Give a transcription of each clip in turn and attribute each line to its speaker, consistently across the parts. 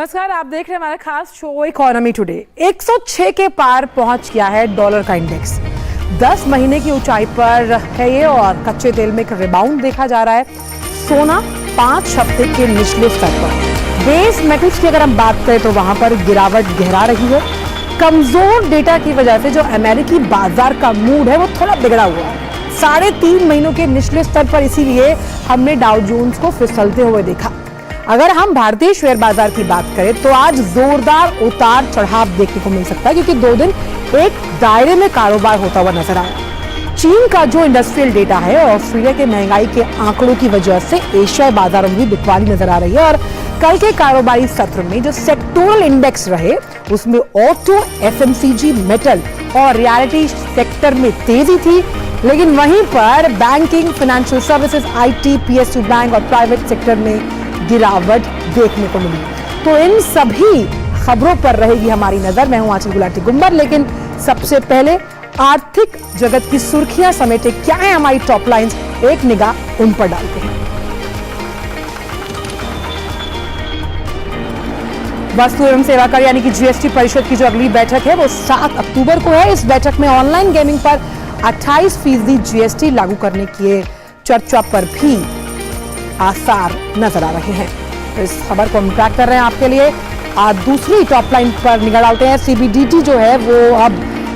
Speaker 1: नमस्कार, आप देख रहे हैं हमारा खास शो इकोनॉमी टुडे। 106 के पार पहुंच गया है डॉलर का इंडेक्स। 10 महीने की ऊंचाई पर है ये और कच्चे तेल में एक रिबाउंड देखा जा रहा है। सोना 5 हफ्ते के निचले स्तर पर। बेस मेटल्स की अगर हम बात करें तो वहां पर गिरावट गहरा रही है। कमजोर डेटा की वजह से जो अमेरिकी बाजार का मूड है वो थोड़ा बिगड़ा हुआ है। 3.5 महीनों के निचले स्तर पर, इसीलिए हमने डाउ जोन्स को फिसलते हुए देखा। अगर हम भारतीय शेयर बाजार की बात करें तो आज जोरदार उतार चढ़ाव देखने को मिल सकता है, क्योंकि 2 दिन एक दायरे में कारोबार होता हुआ नजर आया। चीन का जो इंडस्ट्रियल डेटा है और ऑस्ट्रेलिया के महंगाई के आंकड़ों की वजह से एशियाई बाजारों में भी बिकवाली नजर आ रही है। और कल के कारोबारी सत्र में जो सेक्टोरल इंडेक्स रहे उसमें ऑटो, एफएमसीजी, मेटल और रियलिटी सेक्टर में तेजी थी, लेकिन वहीं पर banking, financial services, IT, PSU bank और प्राइवेट सेक्टर में गिरावट देखने को मिली। तो इन सभी खबरों पर रहेगी हमारी नजर। मैं हूं आंचल गुलाटी गुंबर, लेकिन सबसे पहले आर्थिक जगत की सुर्खियां समेटे क्या है हमारी टॉप लाइंस, एक निगाह उन पर डालते हैं। वस्तु एवं सेवा कर यानी कि जीएसटी परिषद की जो अगली बैठक है वो 7 अक्टूबर को है। इस बैठक में ऑनलाइन गेमिंग पर 28% जीएसटी लागू करने की चर्चा पर भी आसार नजर आ रहे हैं। तो इस खबर को हम ट्रैक कर रहे हैं आपके लिए। आज दूसरी टॉप लाइन पर निगाह डालते हैं। सीबीडीटी जो है वो अब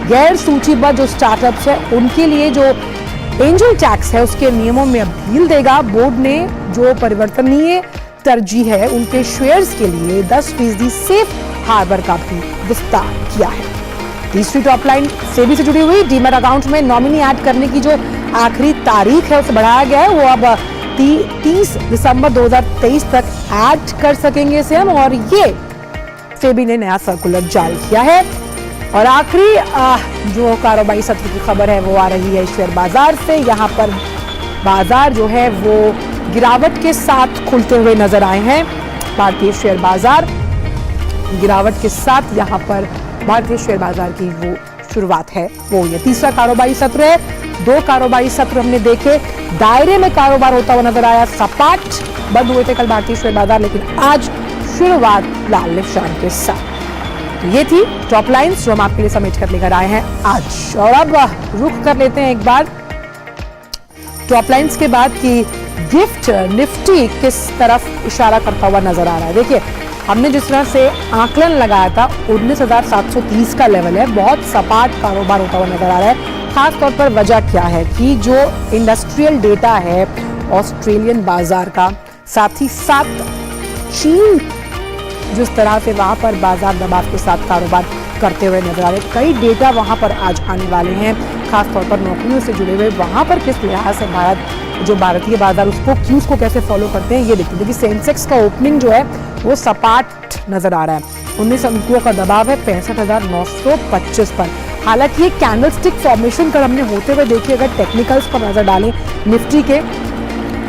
Speaker 1: गैर सूचीबद्ध जो स्टार्टअप्स है उनके लिए जो एंजल टैक्स है उसके नियमों में अब ढील देगा। बोर्ड ने जो परिवर्तनीय तरजीह है उनके शेयर्स के लिए 10% सेफ हार्बर का भी विस्तार किया है। तीसरी टॉप लाइन सेबी से जुड़ी हुई। डीमैट अकाउंट में नॉमिनी ऐड करने की जो आखिरी तारीख है उसे बढ़ाया गया है। वो अब 30 दिसंबर 2023 तक ऐड कर सकेंगे इसे हम, और ये सेबी ने नया सर्कुलर जारी किया है। और आखिरी जो कारोबारी सत्र की खबर है वो आ रही है शेयर बाजार से। यहाँ पर बाजार जो है वो गिरावट के साथ खुलते हुए नजर आए हैं। भारतीय शेयर बाजार गिरावट के साथ यहाँ पर भारतीय शेयर बाजार की वो शुरुआत है वो ये तीसरा कारोबारी सत्र है। 2 कारोबारी सत्र हमने देखे, दायरे में कारोबार होता हुआ नजर आया। सपाट बंद हुए थे कल भारतीय शेयर बाजार, लेकिन आज शुरुआत लाल निशान के साथ। तो ये थी टॉप लाइंस जो हम आपके लिए समेट कर लेकर आए हैं आज। और अब रुख कर लेते हैं एक बार टॉप लाइंस के बाद कि गिफ्ट निफ्टी किस तरफ इशारा करता हुआ नजर आ रहा है। देखिए, हमने जिस तरह से आकलन लगाया था 19,730 का लेवल है, बहुत सपाट कारोबार होता हुआ नजर आ रहा है। खास तौर पर वजह क्या है कि जो इंडस्ट्रियल डेटा है ऑस्ट्रेलियन बाजार का, साथ ही साथ चीन जिस तरह से वहां पर बाजार दबाव के साथ कारोबार करते हुए नजर आ रहे हैं, कई डेटा वहां पर आज आने वाले हैं। खास तौर पर नौकरियों से जुड़े हुए वहां पर किस लिहाज से भारतीय बाजार उसको क्यूज को कैसे फॉलो करते हैं ये देखते हैं। देखिए, सेंसेक्स का ओपनिंग जो है वो सपाट नजर आ रहा है। 19 अंकों का दबाव है 65,925 पर। हालांकि ये कैंडलस्टिक फॉर्मेशन कर हमने होते हुए देखिए, अगर टेक्निकल्स पर नजर डालें निफ्टी के,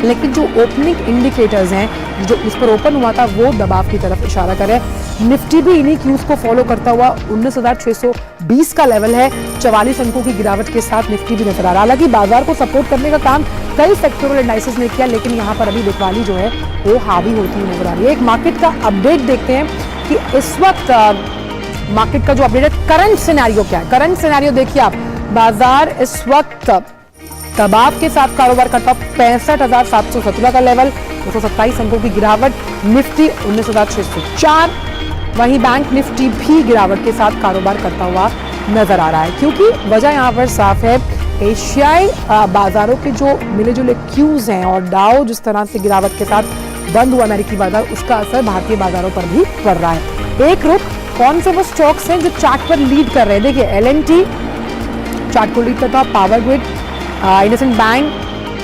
Speaker 1: लेकिन जो ओपनिंग इंडिकेटर्स हैं जो इस पर ओपन हुआ था वो दबाव की तरफ इशारा कर रहे हैं। निफ्टी भी इन्हीं क्यूज को फॉलो करता हुआ 19,620 का लेवल है। 44 अंकों की गिरावट के साथ निफ्टी भी नजर आ रहा है। हालांकि बाजार को सपोर्ट करने का काम कई सेक्टोरल इंडाइसेस ने किया, लेकिन यहाँ पर अभी बिकवाली जो है वो हावी होती हुई नजर आ रही है। एक मार्केट का अपडेट देखते हैं कि इस वक्त मार्केट का जो अपडेट है, करंट सिनेरियो क्या है। करंट सिनेरियो देखिए आप, बाजार इस वक्त दबाव के साथ कारोबार करता 65,717 का लेवल, 227 अंकों की गिरावट। निफ्टी 19,604। वहीं बैंक निफ्टी भी गिरावट के साथ कारोबार करता हुआ नजर आ रहा है, क्योंकि वजह यहाँ पर साफ है। एशियाई बाजारों के जो मिले जुले क्यूज हैं और डाउ जिस तरह से गिरावट के साथ बंद हुआ अमेरिकी बाजार, उसका असर भारतीय बाजारों पर भी पड़ रहा है। एक रुख, कौन से वो स्टॉक्स हैं जो चार्ट पर लीड कर रहे हैं। देखिए, एलएनटी चार्ट को लीड करता है, पावर ग्रिड, इंडसइंड बैंक,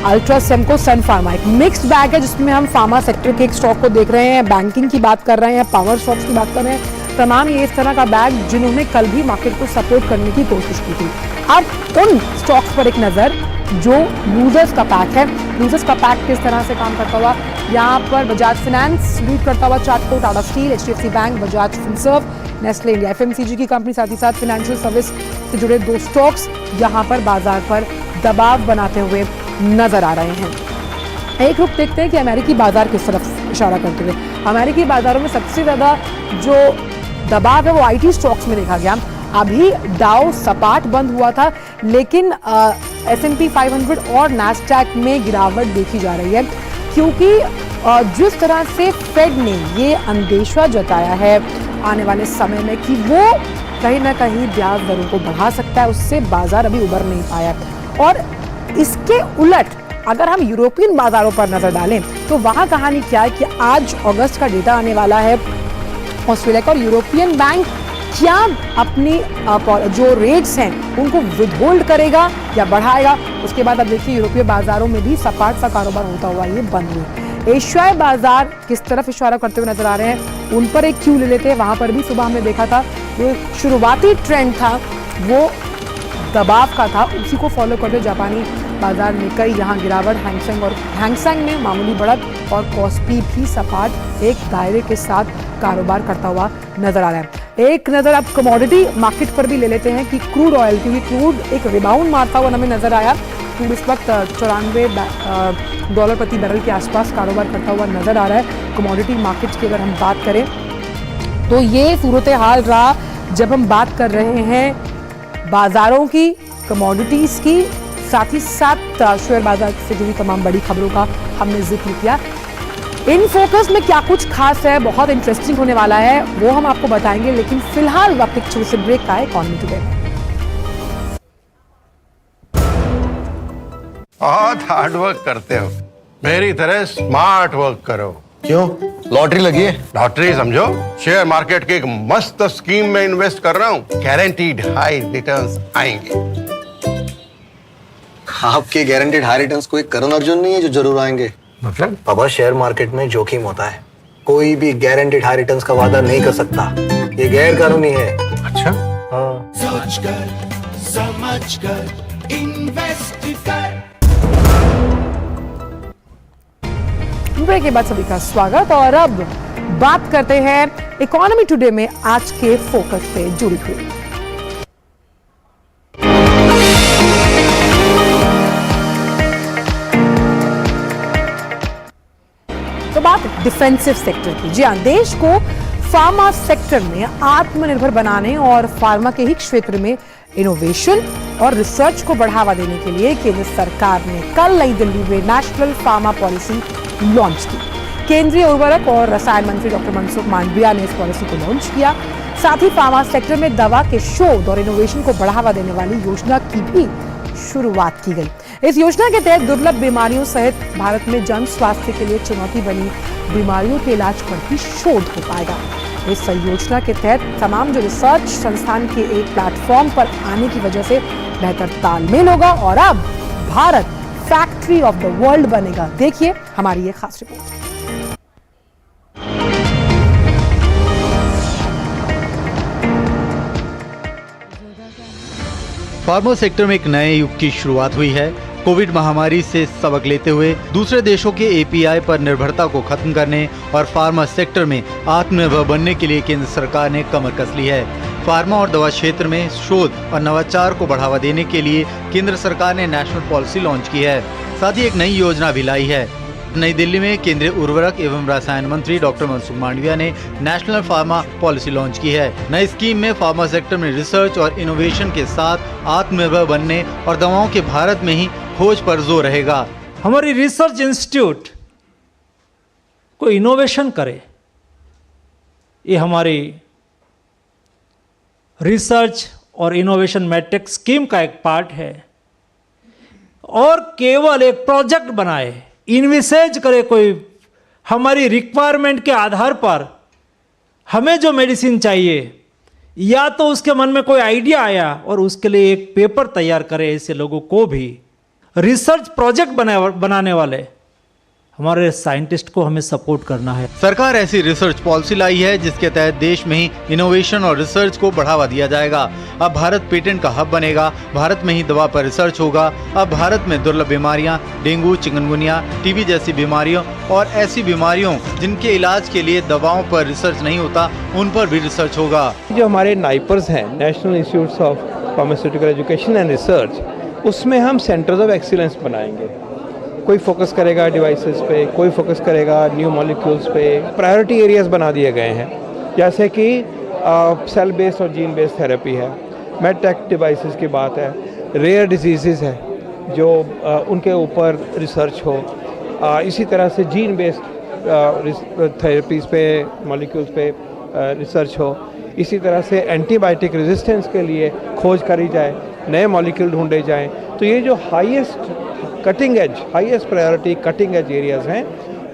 Speaker 1: अल्ट्रा सेमको, सन फार्मा। एक मिक्स्ड बैग है जिसमें हम फार्मा सेक्टर के एक स्टॉक को देख रहे हैं, बैंकिंग की बात कर रहे हैं, पावर स्टॉक्स की बात कर रहे हैं। तमाम ये इस तरह का बैग जिन्होंने कल भी मार्केट को सपोर्ट करने की कोशिश की थी। अब उन स्टॉक्स पर एक नजर जो लूजर्स का पैक है। लूजर्स का पैक किस तरह से काम करता हुआ, यहाँ पर बजाज फाइनेंस लीड करता हुआ चार्ट को, Tata steel, HDFC bank, Bajaj Finserv, Nestle India FMCG की कंपनी, साथ ही साथ फाइनेंशियल सर्विस से जुड़े 2 स्टॉक्स यहाँ पर बाजार पर दबाव बनाते हुए नजर आ रहे हैं। एक रुख देखते हैं कि अमेरिकी बाजार किस तरफ इशारा करते हुए। अमेरिकी बाजारों में सबसे ज़्यादा जो दबाव है वो आईटी स्टॉक्स में देखा गया। अभी डाउ सपाट बंद हुआ था, लेकिन S&P 500 और नैस्डैक में गिरावट देखी जा रही है, क्योंकि जिस तरह से फेड ने ये अंदेशा जताया है आने वाले समय में कि वो कहीं ना कहीं ब्याज दरों को बढ़ा सकता है, उससे बाजार अभी उबर नहीं पाया। और इसके उलट अगर हम यूरोपियन बाजारों पर नजर डालें तो वहां कहानी क्या है कि आज अगस्त का डेटा आने वाला है ऑस्ट्रेलिया का, और यूरोपियन बैंक क्या अपनी जो रेट्स हैं उनको विदहोल्ड करेगा या बढ़ाएगा। उसके बाद अब देखिए यूरोपीय बाजारों में भी सपाट सा कारोबार होता हुआ ये बंद हुए। एशियाई बाजार किस तरफ इशारा करते हुए नजर आ रहे हैं, उन पर एक क्यू ले लेते हैं। वहां पर भी सुबह हमने देखा था जो शुरुआती ट्रेंड था वो दबाव का था, उसी को फॉलो करते जापानी बाजार में कई यहाँ गिरावट, हैंगसेंग में मामूली बढ़त और कॉस्पी भी सपाट एक दायरे के साथ कारोबार करता हुआ नजर आ रहा है। एक नजर अब कमोडिटी मार्केट पर भी ले लेते हैं कि क्रूड ऑयल, क्योंकि क्रूड एक रिबाउंड मारता हुआ हमें नजर आया। क्रूड इस वक्त $94 प्रति बैरल के आसपास कारोबार करता हुआ नजर आ रहा है। कमोडिटी मार्केट की अगर हम बात करें तो ये सूरत हाल रहा जब हम बात कर रहे हैं बाजारों की, कमोडिटीज की, साथ ही साथ शेयर बाजार से जुड़ी तमाम बड़ी खबरों का हमने जिक्र किया। इन फोकस में क्या कुछ खास है, बहुत इंटरेस्टिंग होने वाला है, वो हम आपको बताएंगे, लेकिन फिलहाल वक्त एक छोटे से ब्रेक का है इकॉनमी टुडे में।
Speaker 2: बहुत हार्ड वर्क करते हो, मेरी तरह स्मार्ट वर्क करो।
Speaker 3: क्यों? लॉटरी लगी है?
Speaker 2: लॉटरी समझो, शेयर मार्केट की एक मस्त स्कीम में इन्वेस्ट कर रहा हूँ, गारंटीड हाई रिटर्न्स आएंगे।
Speaker 3: आपके गारंटीड हाई रिटर्न्स कोई करण अर्जुन नहीं है जो जरूर आएंगे?
Speaker 2: मतलब?
Speaker 3: बाबा, शेयर मार्केट में जोखिम होता है, कोई भी गारंटीड हाई रिटर्न्स का वादा नहीं कर सकता, ये गैर कानूनी है।
Speaker 2: अच्छा?
Speaker 3: हाँ।
Speaker 4: सोच कर समझ कर इन्वेस्ट कर।
Speaker 1: ब्रेक के बाद सभी का स्वागत, और अब बात करते हैं इकॉनमी टुडे में आज के फोकस से जुड़ी हुई। तो बात डिफेंसिव सेक्टर की। जी हाँ, देश को फार्मा सेक्टर में आत्मनिर्भर बनाने और फार्मा के ही क्षेत्र में इनोवेशन और रिसर्च को बढ़ावा देने के लिए केंद्र सरकार ने कल नई दिल्ली में नेशनल फार्मा पॉलिसी लॉन्च की। केंद्रीय उर्वरक और रसायन मंत्री डॉक्टर मनसुख मांडविया ने इस पॉलिसी को लॉन्च किया। साथ ही फार्मा सेक्टर में दवा के शोध और इनोवेशन को बढ़ावा देने वाली योजना की भी शुरुआत की गई। इस योजना के तहत दुर्लभ बीमारियों सहित भारत में जन स्वास्थ्य के लिए चुनौती बनी बीमारियों के इलाज पर भी शोध हो पाएगा। इस योजना के तहत तमाम जो रिसर्च संस्थान के एक प्लेटफॉर्म पर आने की वजह से बेहतर तालमेल होगा और अब Bharat factory of the world बनेगा। देखिए हमारी ये खास रिपोर्ट।
Speaker 5: फार्मा सेक्टर में एक नए युग की शुरुआत हुई है। कोविड महामारी से सबक लेते हुए दूसरे देशों के एपीआई पर निर्भरता को खत्म करने और फार्मा सेक्टर में आत्मनिर्भर बनने के लिए केंद्र सरकार ने कमर कस ली है। फार्मा और दवा क्षेत्र में शोध और नवाचार को बढ़ावा देने के लिए केंद्र सरकार ने नेशनल पॉलिसी लॉन्च की है। साथ ही एक नई योजना भी लाई है। नई दिल्ली में केंद्रीय उर्वरक एवं रसायन मंत्री डॉक्टर मनसुख मांडविया ने नेशनल फार्मा पॉलिसी लॉन्च की है। नई स्कीम में फार्मा सेक्टर में रिसर्च और इनोवेशन के साथ आत्मनिर्भर बनने और दवाओं के भारत में ही खोज पर जोर रहेगा।
Speaker 6: हमारी रिसर्च इंस्टीट्यूट को इनोवेशन करे, ये हमारी रिसर्च और इनोवेशन मैट्रिक्स स्कीम का एक पार्ट है। और केवल एक प्रोजेक्ट बनाए, इन्विसेज करे कोई हमारी रिक्वायरमेंट के आधार पर हमें जो मेडिसिन चाहिए, या तो उसके मन में कोई आइडिया आया और उसके लिए एक पेपर तैयार करे। ऐसे लोगों को भी रिसर्च प्रोजेक्ट बनाने वाले हमारे साइंटिस्ट को हमें सपोर्ट करना है।
Speaker 5: सरकार ऐसी रिसर्च पॉलिसी लाई है जिसके तहत देश में ही इनोवेशन और रिसर्च को बढ़ावा दिया जाएगा। अब भारत पेटेंट का हब बनेगा, भारत में ही दवा पर रिसर्च होगा। अब भारत में दुर्लभ बीमारियां, डेंगू, चिकनगुनिया, टीबी जैसी बीमारियों और ऐसी बीमारियों जिनके इलाज के लिए दवाओं पर रिसर्च नहीं होता, उन पर भी रिसर्च होगा।
Speaker 7: जो हमारे नाइपर्स हैं, national institute of pharmaceutical education and research, उसमें हम सेंटर्स ऑफ एक्सीलेंस बनाएंगे। कोई फोकस करेगा डिवाइसेस पे, कोई फोकस करेगा न्यू मॉलिक्यूल्स पे। प्रायोरिटी एरियाज बना दिए गए हैं, जैसे कि सेल बेस्ड और जीन बेस्ड थेरेपी है, मेडटेक डिवाइसेस की बात है, रेयर डिजीज़ है जो उनके ऊपर रिसर्च हो, इसी तरह से जीन बेस्ड थेरेपीज़ पे, मॉलिक्यूल्स पे रिसर्च हो, इसी तरह से एंटीबायोटिक रेजिस्टेंस के लिए खोज करी जाए, नए मॉलिक्यूल ढूंढे जाएं। तो ये जो highest priority cutting edge areas हैं,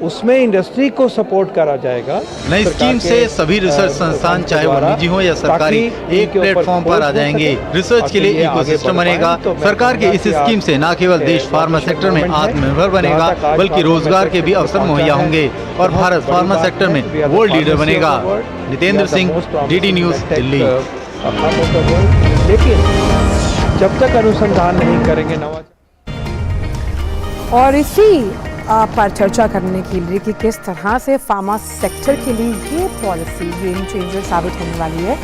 Speaker 7: उसमें इंडस्ट्री को सपोर्ट करा जाएगा।
Speaker 5: नई स्कीम से सभी रिसर्च संस्थान, चाहे वो निजी हो या सरकारी, एक प्लेटफॉर्म पर आ जाएंगे। रिसर्च के लिए इकोसिस्टम बनेगा। सरकार की इस स्कीम से न केवल देश फार्मा सेक्टर में आत्मनिर्भर बनेगा, बल्कि रोजगार के भी अवसर मुहैया होंगे और भारत फार्मा सेक्टर में वर्ल्ड लीडर बनेगा। Nitendra Singh, DD news, Delhi.
Speaker 7: लेकिन जब तक अनुसंधान नहीं करेंगे नवाचार।
Speaker 1: और इसी पर चर्चा करने के लिए कि किस तरह से फार्मा सेक्टर के लिए ये पॉलिसी गेम चेंजर साबित होने वाली है,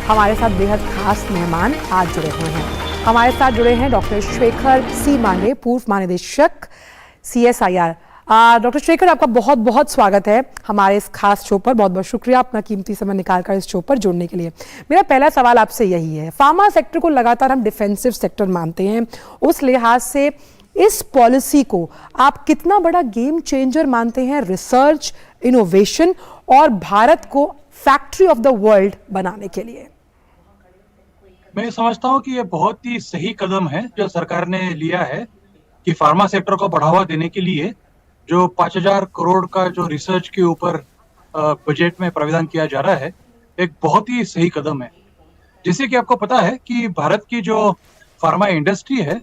Speaker 1: हमारे साथ बेहद खास मेहमान आज जुड़े हुए हैं। हमारे साथ जुड़े हैं डॉक्टर शेखर सी मांडे, पूर्व महानिदेशक CSIR। डॉक्टर शेखर, आपका बहुत बहुत स्वागत है हमारे इस खास शो पर। बहुत बहुत शुक्रिया अपना कीमती समय निकालकर इस शो पर जुड़ने के लिए। मेरा पहला सवाल आपसे यही है, फार्मा सेक्टर को लगातार हम डिफेंसिव सेक्टर मानते हैं, उस लिहाज से इस पॉलिसी को आप कितना बड़ा गेम चेंजर मानते हैं रिसर्च, इनोवेशन और भारत को फैक्ट्री ऑफ द वर्ल्ड बनाने के लिए?
Speaker 8: मैं समझता हूं कि ये बहुत ही सही कदम है जो सरकार ने लिया है कि फार्मा सेक्टर को बढ़ावा देने के लिए जो 5,000 करोड़ का जो रिसर्च के ऊपर बजट में प्रावधान किया जा रहा है, एक बहुत ही सही कदम है। जैसे कि आपको पता है कि भारत की जो फार्मा इंडस्ट्री है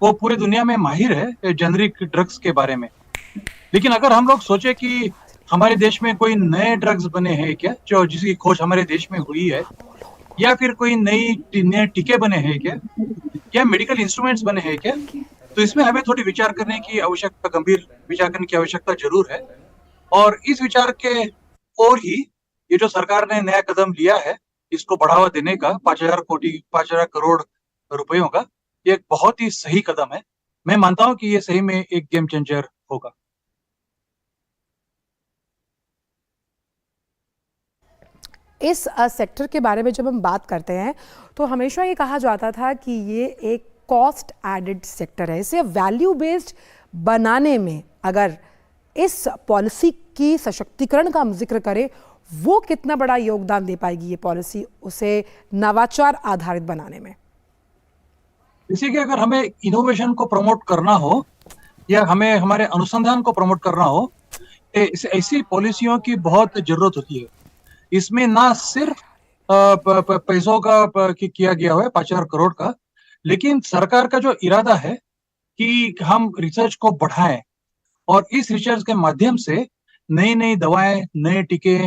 Speaker 8: वो पूरी दुनिया में माहिर है जेनरिक ड्रग्स के बारे में। लेकिन अगर हम लोग सोचे कि हमारे देश में कोई नए ड्रग्स बने हैं क्या, जो जिसकी खोज हमारे देश में हुई है, या फिर कोई नए टीके बने हैं क्या, या मेडिकल इंस्ट्रूमेंट्स बने हैं क्या, तो इसमें हमें थोड़ी विचार करने की आवश्यकता, गंभीर विचार करने की आवश्यकता जरूर है। और इस विचार के और ही ये जो सरकार ने नया कदम लिया है, इसको बढ़ावा देने का 5,000 करोड़ रुपयों का, ये एक बहुत ही सही कदम है। मैं मानता हूं कि ये सही में एक गेम चेंजर होगा।
Speaker 1: इस सेक्टर के बारे में जब हम बात करते हैं तो हमेशा ये कहा जाता था कि ये एक कॉस्ट एडेड सेक्टर है। इसे वैल्यू बेस्ड बनाने में अगर इस पॉलिसी की सशक्तिकरण का हम जिक्र करें, वो कितना बड़ा योगदान दे पाएगी ये पॉलिसी उसे नवाचार आधारित बनाने में?
Speaker 8: जैसे कि अगर हमें इनोवेशन को प्रमोट करना हो या हमें हमारे अनुसंधान को प्रमोट करना हो, ऐसी पॉलिसियों की बहुत जरूरत होती है। इसमें ना सिर्फ पैसों का किया गया है 5,000 करोड़ का, लेकिन सरकार का जो इरादा है कि हम रिसर्च को बढ़ाएं और इस रिसर्च के माध्यम से नई नई दवाएं, नए टीके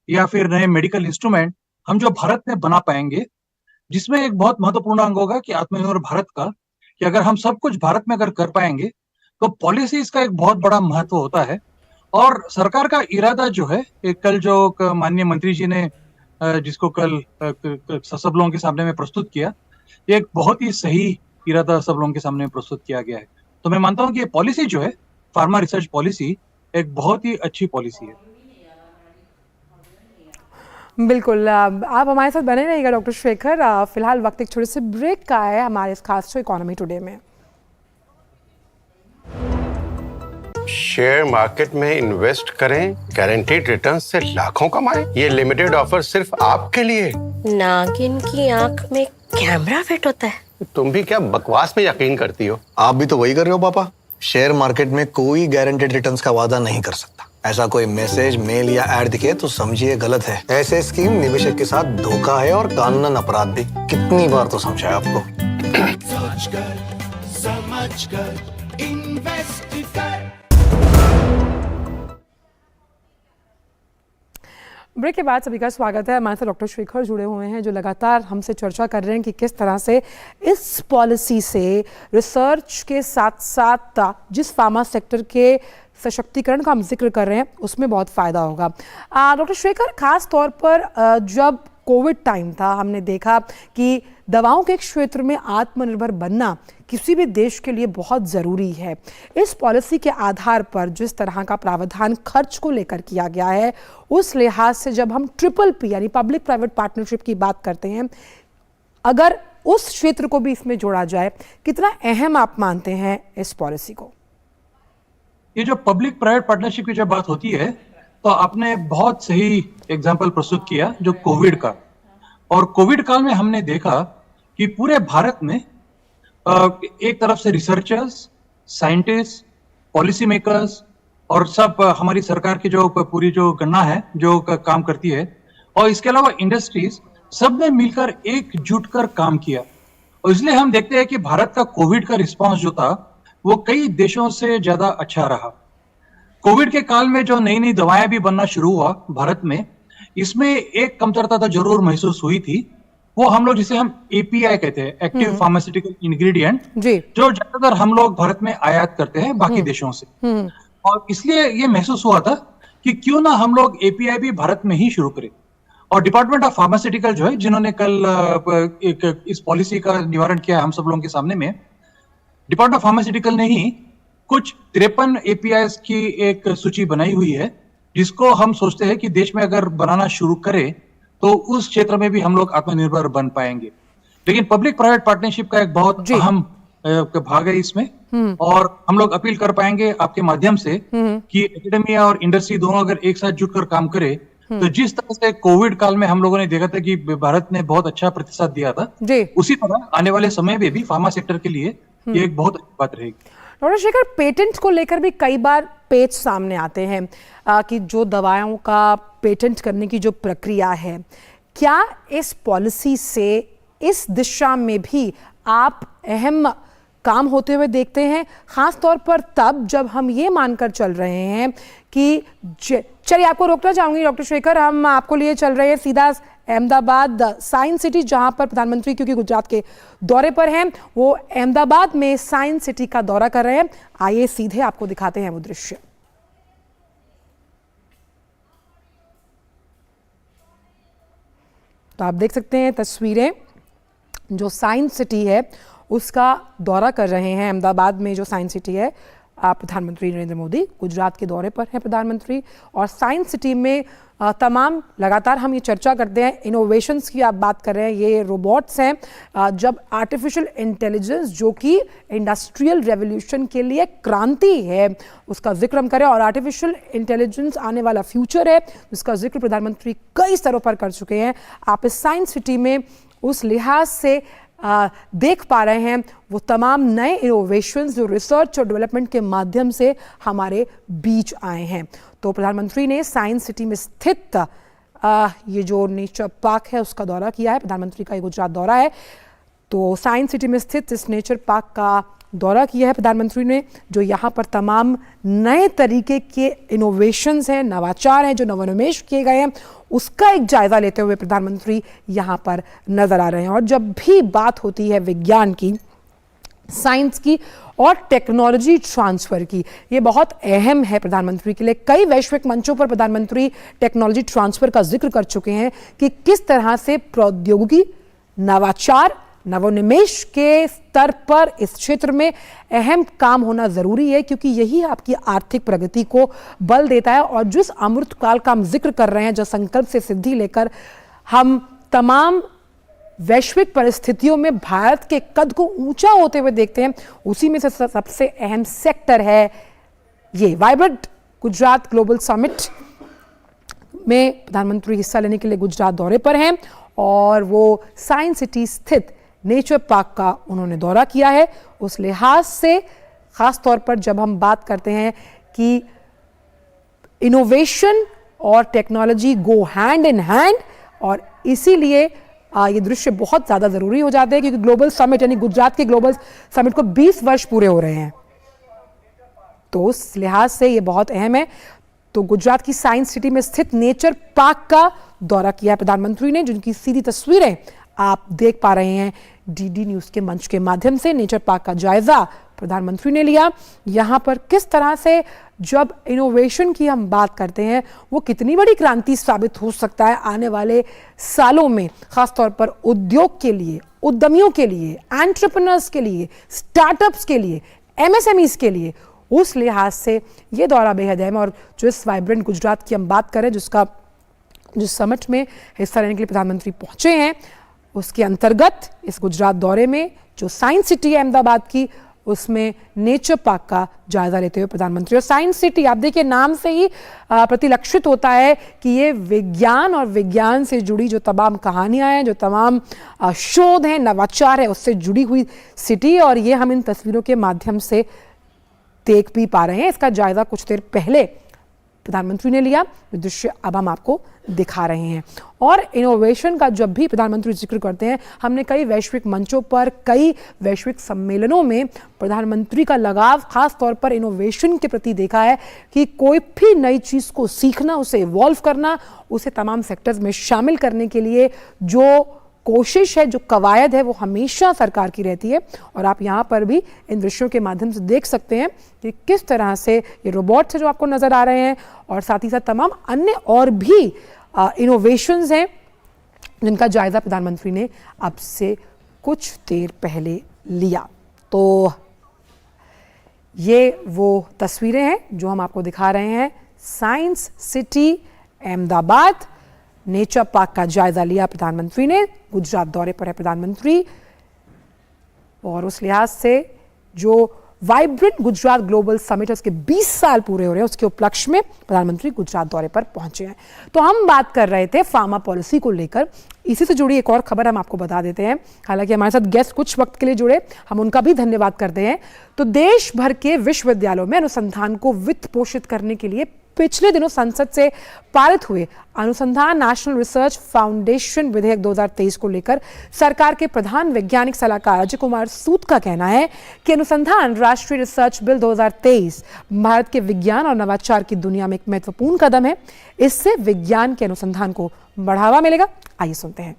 Speaker 8: या फिर नए मेडिकल इंस्ट्रूमेंट हम जो भारत में बना पाएंगे, जिसमें एक बहुत महत्वपूर्ण अंग होगा कि आत्मनिर्भर भारत का, कि अगर हम सब कुछ भारत में अगर कर पाएंगे तो पॉलिसीज का एक बहुत बड़ा महत्व होता है। और सरकार का इरादा जो है, कल जो माननीय मंत्री जी ने जिसको कल सब लोगों के सामने में प्रस्तुत किया, ये एक बहुत ही सही इरादा सब लोगों के सामने में प्रस्तुत किया गया है। तो मैं मानता हूं कि ये पॉलिसी जो है, फार्मा रिसर्च पॉलिसी, एक बहुत ही अच्छी पॉलिसी है।
Speaker 1: बिल्कुल, आप हमारे साथ बने रहिएगा डॉक्टर शेखर। फिलहाल वक्त एक छोटे से ब्रेक का है हमारे इस खास शो इकोनॉमी टुडे में।
Speaker 2: शेयर मार्केट में इन्वेस्ट करें, गारंटीड रिटर्न से लाखों कमाएं। ये लिमिटेड ऑफर सिर्फ आपके लिए।
Speaker 9: नागिन की आंख में कैमरा फिट होता है।
Speaker 2: तुम भी क्या बकवास में यकीन करती हो?
Speaker 3: आप भी तो वही कर रहे हो पापा। शेयर मार्केट में कोई गारंटेड रिटर्न्स का वादा नहीं कर सकता। ऐसा कोई मैसेज, मेल या ऐड दिखे तो समझिए गलत है। ऐसे स्कीम निवेशक के साथ धोखा है और कानूनन अपराध भी। कितनी बार तो समझाया आपको।
Speaker 4: सोचकर समझकर इन्वेस्ट कर।
Speaker 1: ब्रेक के बाद सभी का स्वागत है। हमारे साथ डॉक्टर शेखर जुड़े हुए हैं जो लगातार हमसे चर्चा कर रहे हैं कि किस तरह से इस पॉलिसी से रिसर्च के साथ साथ जिस फार्मा सेक्टर के सशक्तिकरण का हम जिक्र कर रहे हैं उसमें बहुत फ़ायदा होगा। डॉक्टर शेखर, खास तौर पर जब कोविड टाइम था, हमने देखा कि दवाओं के क्षेत्र में आत्मनिर्भर बनना किसी भी देश के लिए बहुत ज़रूरी है। इस पॉलिसी के आधार पर जिस तरह का प्रावधान खर्च को लेकर किया गया है, उस लिहाज से जब हम PPP यानी पब्लिक प्राइवेट पार्टनरशिप की बात करते हैं, अगर उस क्षेत्र को भी इसमें जोड़ा जाए, कितना अहम आप मानते हैं इस पॉलिसी को?
Speaker 8: ये जो पब्लिक प्राइवेट पार्टनरशिप की जब बात होती है तो आपने बहुत सही एग्जाम्पल प्रस्तुत किया जो कोविड का। और कोविड काल में हमने देखा कि पूरे भारत में एक तरफ से रिसर्चर्स, साइंटिस्ट, पॉलिसी मेकर्स और सब हमारी सरकार की जो पूरी जो गणना है जो काम करती है, और इसके अलावा इंडस्ट्रीज, सब ने मिलकर एकजुट कर काम किया। और इसलिए हम देखते हैं कि भारत का कोविड का रिस्पांस जो था वो कई देशों से ज्यादा अच्छा रहा। कोविड के काल में जो नई नई दवाएं भी बनना शुरू हुआ भारत में, इसमें एक कमतरता तो जरूर महसूस हुई थी। वो हम लोग जिसे हम API कहते हैं, एक्टिव फार्मास्यूटिकल इंग्रेडिएंट, जो ज्यादातर हम लोग भारत में आयात करते हैं बाकी देशों से। और इसलिए ये महसूस हुआ था कि क्यों ना हम लोग API भी भारत में ही शुरू करें। और डिपार्टमेंट ऑफ फार्मास्यूटिकल जो है, जिन्होंने कल एक इस पॉलिसी का निवारण किया है हम सब लोगों के सामने में, डिपार्टमेंट ऑफ फार्मास्यूटिकल ने ही कुछ 53 APIs की एक सूची बनाई हुई है, जिसको हम सोचते हैं कि देश में अगर बनाना शुरू करें तो उस क्षेत्र में भी हम लोग आत्मनिर्भर बन पाएंगे। लेकिन पब्लिक प्राइवेट पार्टनरशिप का एक बहुत अहम भाग है इसमें, और हम लोग अपील कर पाएंगे आपके माध्यम से कि एकेडमिया और इंडस्ट्री दोनों अगर एक साथ जुटकर काम करे, तो जिस तरह से कोविड काल में हम लोगों ने देखा था कि भारत ने बहुत अच्छा प्रतिशत दिया था, उसी तरह आने वाले समय में भी फार्मा सेक्टर के लिए ये एक बहुत अच्छी बात रहेगी।
Speaker 1: डॉक्टर शेखर, पेटेंट को लेकर भी कई बार पेच सामने आते हैं कि जो दवाओं का पेटेंट करने की जो प्रक्रिया है, क्या इस पॉलिसी से इस दिशा में भी आप अहम काम होते हुए देखते हैं, खास तौर पर तब जब हम ये मानकर चल रहे हैं कि चलिए आपको रोकना चाहूंगी डॉक्टर शेखर, हम आपको लिए चल रहे हैं सीधा अहमदाबाद साइंस सिटी, जहां पर प्रधानमंत्री क्योंकि गुजरात के दौरे पर हैं, वो अहमदाबाद में साइंस सिटी का दौरा कर रहे हैं। आइए सीधे आपको दिखाते हैं वो दृश्य। तो आप देख सकते हैं तस्वीरें, जो साइंस सिटी है उसका दौरा कर रहे हैं। अहमदाबाद में जो साइंस सिटी है, प्रधानमंत्री नरेंद्र मोदी गुजरात के दौरे पर हैं प्रधानमंत्री, और साइंस सिटी में तमाम लगातार हम ये चर्चा करते हैं, इनोवेशंस की आप बात कर रहे हैं, ये रोबोट्स हैं, जब आर्टिफिशियल इंटेलिजेंस जो कि इंडस्ट्रियल रेवोल्यूशन के लिए क्रांति है उसका जिक्र हम करें, और आर्टिफिशियल इंटेलिजेंस आने वाला फ्यूचर है जिसका जिक्र प्रधानमंत्री कई स्तरों पर कर चुके हैं। आप इस साइंस सिटी में उस लिहाज से देख पा रहे हैं वो तमाम नए इनोवेशंस जो रिसर्च और डेवलपमेंट के माध्यम से हमारे बीच आए हैं। तो प्रधानमंत्री ने साइंस सिटी में स्थित ये जो नेचर पार्क है उसका दौरा किया है। प्रधानमंत्री का ये गुजरात दौरा है, तो साइंस सिटी में स्थित इस नेचर पार्क का दौरा किया है प्रधानमंत्री ने, जो यहाँ पर तमाम नए तरीके के इनोवेशंस हैं, नवाचार हैं, जो नवोन्मेष किए गए हैं, उसका एक जायजा लेते हुए प्रधानमंत्री यहाँ पर नजर आ रहे हैं। और जब भी बात होती है विज्ञान की, साइंस की और टेक्नोलॉजी ट्रांसफर की, ये बहुत अहम है प्रधानमंत्री के लिए। कई वैश्विक मंचों पर प्रधानमंत्री टेक्नोलॉजी ट्रांसफर का जिक्र कर चुके हैं कि किस तरह से प्रौद्योगिकी, नवाचार, नवोन्मेष के स्तर पर इस क्षेत्र में अहम काम होना जरूरी है, क्योंकि यही आपकी आर्थिक प्रगति को बल देता है। और जिस अमृतकाल का हम जिक्र कर रहे हैं, जो संकल्प से सिद्धि लेकर हम तमाम वैश्विक परिस्थितियों में भारत के कद को ऊंचा होते हुए देखते हैं, उसी में से सबसे अहम सेक्टर है ये वाइब्रेंट गुजरात ग्लोबल समिट में प्रधानमंत्री हिस्सा लेने के लिए गुजरात दौरे पर हैं, और वो साइंस सिटी स्थित नेचर पार्क का उन्होंने दौरा किया है। उस लिहाज से खास तौर पर जब हम बात करते हैं कि इनोवेशन और technology go hand in hand, और इसीलिए ये दृश्य बहुत ज़्यादा ज़रूरी हो जाते हैं, क्योंकि ग्लोबल समिट यानी गुजरात के ग्लोबल समिट को 20 वर्ष पूरे हो रहे हैं, तो उस लिहाज से ये बहुत अहम है। तो गुजरात की साइंस सिटी में स्थित नेचर पार्क का दौरा किया है प्रधानमंत्री ने, जिनकी सीधी तस्वीरें आप देख पा रहे हैं डीडी न्यूज़ के मंच के माध्यम से। नेचर पार्क का जायजा प्रधानमंत्री ने लिया। यहाँ पर किस तरह से जब इनोवेशन की हम बात करते हैं वो कितनी बड़ी क्रांति साबित हो सकता है आने वाले सालों में, खासतौर पर उद्योग के लिए, उद्यमियों के लिए, एंटरप्रेन्योर्स के लिए, स्टार्टअप्स के लिए, एमएसएमईज के लिए, उस लिहाज से ये दौरा बेहद अहम। और जो इस वाइब्रेंट गुजरात की हम बात करें, जिस समिट में हिस्सा लेने के लिए प्रधानमंत्री पहुंचे हैं, उसके अंतर्गत इस गुजरात दौरे में जो साइंस सिटी है अहमदाबाद की, उसमें नेचर पार्क का जायजा लेते हुए प्रधानमंत्री, और साइंस सिटी आप देखिए नाम से ही प्रतिलक्षित होता है कि ये विज्ञान और विज्ञान से जुड़ी जो तमाम कहानियां हैं, जो तमाम शोध हैं, नवाचार है, उससे जुड़ी हुई सिटी, और ये हम इन तस्वीरों के माध्यम से देख भी पा रहे हैं। इसका जायजा कुछ देर पहले प्रधानमंत्री ने लिया, जो दृश्य अब हम आपको दिखा रहे हैं। और इनोवेशन का जब भी प्रधानमंत्री जिक्र करते हैं, हमने कई वैश्विक मंचों पर, कई वैश्विक सम्मेलनों में प्रधानमंत्री का लगाव खास तौर पर इनोवेशन के प्रति देखा है कि कोई भी नई चीज़ को सीखना, उसे इवॉल्व करना, उसे तमाम सेक्टर्स में शामिल करने के लिए जो कोशिश है, जो कवायद है, वो हमेशा सरकार की रहती है। और आप यहाँ पर भी इन दृश्यों के माध्यम से देख सकते हैं कि किस तरह से ये रोबोट्स जो आपको नजर आ रहे हैं, और साथ ही साथ तमाम अन्य और भी इनोवेशंस हैं जिनका जायजा प्रधानमंत्री ने अब से कुछ देर पहले लिया। तो ये वो तस्वीरें हैं जो हम आपको दिखा रहे हैं। Science city Ahmedabad, nature park का जायजा लिया प्रधानमंत्री ने। गुजरात दौरे पर है प्रधानमंत्री, और उस लिहाज से जो वाइब्रेंट गुजरात ग्लोबल समिट, उसके 20 साल पूरे हो रहे हैं, उसके उपलक्ष्य में प्रधानमंत्री गुजरात दौरे पर पहुंचे हैं। तो हम बात कर रहे थे फार्मा पॉलिसी को लेकर। इसी से जुड़ी एक और खबर हम आपको बता देते हैं। हालांकि हमारे साथ गेस्ट कुछ वक्त के लिए जुड़े, हम उनका भी धन्यवाद करते हैं। तो देश भर के विश्वविद्यालयों में अनुसंधान को वित्त पोषित करने के लिए पिछले दिनों संसद से पारित हुए अनुसंधान नेशनल रिसर्च फाउंडेशन विधेयक 2023 को लेकर सरकार के प्रधान वैज्ञानिक सलाहकार अजय कुमार सूद का कहना है कि अनुसंधान राष्ट्रीय रिसर्च बिल 2023 भारत के विज्ञान और नवाचार की दुनिया में एक महत्वपूर्ण कदम है। इससे विज्ञान के अनुसंधान को बढ़ावा मिलेगा। आइए सुनते हैं।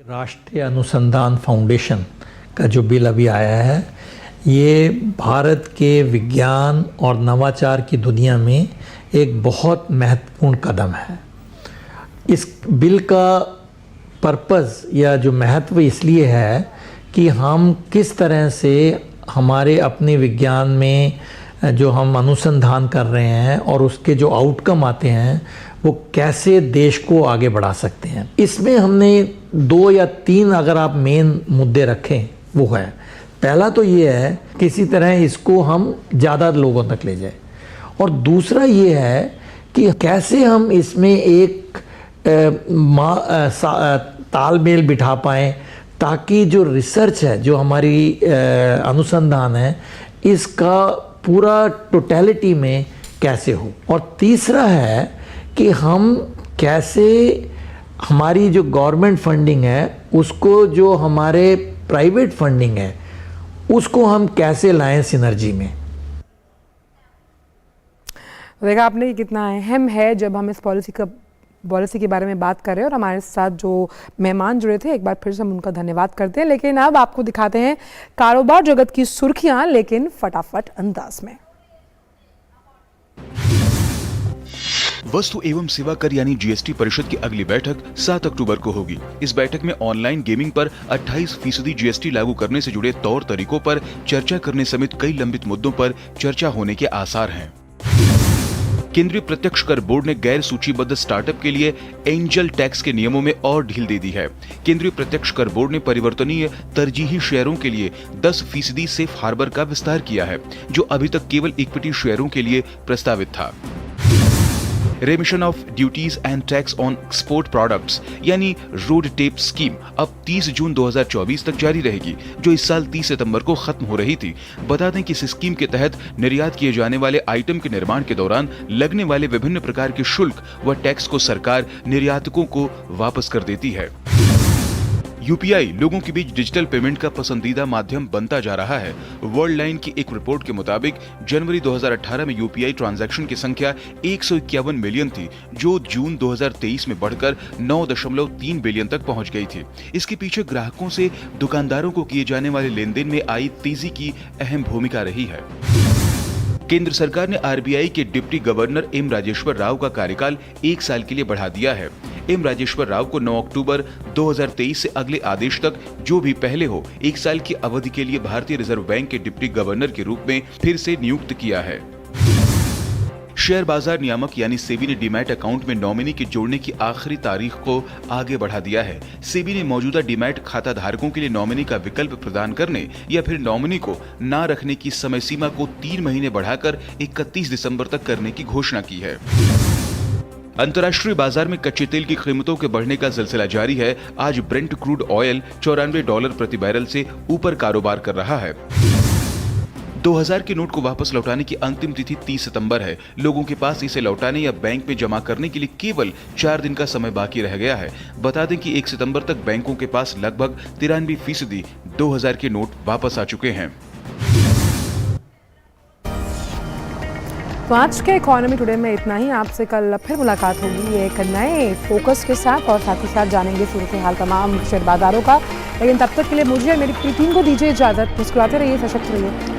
Speaker 10: राष्ट्रीय अनुसंधान फाउंडेशन का जो बिल अभी आया है, ये भारत के विज्ञान और नवाचार की दुनिया में एक बहुत महत्वपूर्ण कदम है। इस बिल का पर्पस या जो महत्व इसलिए है कि हम किस तरह से हमारे अपने विज्ञान में जो हम अनुसंधान कर रहे हैं और उसके जो आउटकम आते हैं वो कैसे देश को आगे बढ़ा सकते हैं। इसमें हमने 2 या 3 अगर आप मेन मुद्दे रखें, वो है, पहला तो ये है किसी तरह इसको हम ज़्यादा लोगों तक ले जाए, और दूसरा ये है कि कैसे हम इसमें एक तालमेल बिठा पाएँ ताकि जो रिसर्च है, जो हमारी अनुसंधान है, इसका पूरा टोटलिटी में कैसे हो। और तीसरा है कि हम कैसे हमारी जो गवर्नमेंट फंडिंग है उसको, जो हमारे प्राइवेट फंडिंग है, उसको हम कैसे लाएं सिनर्जी में।
Speaker 1: देखा आपने कितना अहम है जब हम इस पॉलिसी के बारे में बात कर रहे हैं। और हमारे साथ जो मेहमान जुड़े थे, एक बार फिर से हम उनका धन्यवाद करते हैं। लेकिन अब आपको दिखाते हैं कारोबार जगत की सुर्खियां, लेकिन फटाफट अंदाज में।
Speaker 11: वस्तु एवं सेवा कर यानी जीएसटी परिषद की अगली बैठक 7 अक्टूबर को होगी। इस बैठक में ऑनलाइन गेमिंग पर 28% जीएसटी लागू करने से जुड़े तौर तरीकों पर चर्चा करने समेत कई लंबित मुद्दों पर चर्चा होने के आसार हैं। केंद्रीय प्रत्यक्ष कर बोर्ड ने गैर सूचीबद्ध स्टार्टअप के लिए एंजल टैक्स के नियमों में और ढील दे दी है। केंद्रीय प्रत्यक्ष कर बोर्ड ने परिवर्तनीय तरजीही शेयरों के लिए 10% सेफ हार्बर का विस्तार किया है, जो अभी तक केवल इक्विटी शेयरों के लिए प्रस्तावित था। रेमिशन of duties and tax on export products यानी रोड टेप स्कीम अब 30 जून 2024 तक जारी रहेगी, जो इस साल 30 सितंबर को खत्म हो रही थी। बता दें कि इस स्कीम के तहत निर्यात किए जाने वाले आइटम के निर्माण के दौरान लगने वाले विभिन्न प्रकार के शुल्क व टैक्स को सरकार निर्यातकों को वापस कर देती है। यूपीआई लोगों के बीच डिजिटल पेमेंट का पसंदीदा माध्यम बनता जा रहा है। वर्ल्ड लाइन की एक रिपोर्ट के मुताबिक जनवरी 2018 में यूपीआई ट्रांजैक्शन की संख्या 151 मिलियन थी, जो जून 2023 में बढ़कर 9.3 बिलियन तक पहुंच गई थी। इसके पीछे ग्राहकों से दुकानदारों को किए जाने वाले लेनदेन में आई तेजी की अहम भूमिका रही है। केंद्र सरकार ने आरबीआई के deputy governor M Rajeshwar Rao का कार्यकाल 1 साल के लिए बढ़ा दिया है। एम राजेश्वर राव को 9 अक्टूबर 2023 से अगले आदेश तक जो भी पहले हो 1 साल की अवधि के लिए भारतीय रिजर्व बैंक के डिप्टी गवर्नर के रूप में फिर से नियुक्त किया है। शेयर बाजार नियामक यानी सेबी ने डीमैट अकाउंट में नॉमिनी के जोड़ने की आखिरी तारीख को आगे बढ़ा दिया है। सेबी ने मौजूदा डीमैट खाता धारकों के लिए नॉमिनी का विकल्प प्रदान करने या फिर नॉमिनी को न रखने की समय सीमा को 3 महीने बढ़ाकर 31 दिसंबर तक करने की घोषणा की है। अंतर्राष्ट्रीय बाजार में कच्चे तेल की कीमतों के बढ़ने का सिलसिला जारी है। आज ब्रेंट क्रूड ऑयल $94 प्रति बैरल से ऊपर कारोबार कर रहा है। 2000 के नोट को वापस लौटाने की अंतिम तिथि 30 सितंबर है। लोगों के पास इसे लौटाने या बैंक में जमा करने के लिए केवल 4 दिन का समय बाकी रह गया है। बता दें कि 1 सितंबर तक बैंकों के पास लगभग 93% 2000 के नोट वापस आ चुके हैं।
Speaker 1: तो आज के इकोनॉमी टुडे में इतना ही। आपसे कल फिर मुलाकात होगी एक नए फोकस के साथ और साथ ही साथ जानेंगे सूरत हाल तमाम शेयर बाजारों का। लेकिन तब तक के लिए मुझे और मेरी पूरी टीम को दीजिए इजाजत। मुस्कुराते रहिए, सशक्त रहिए।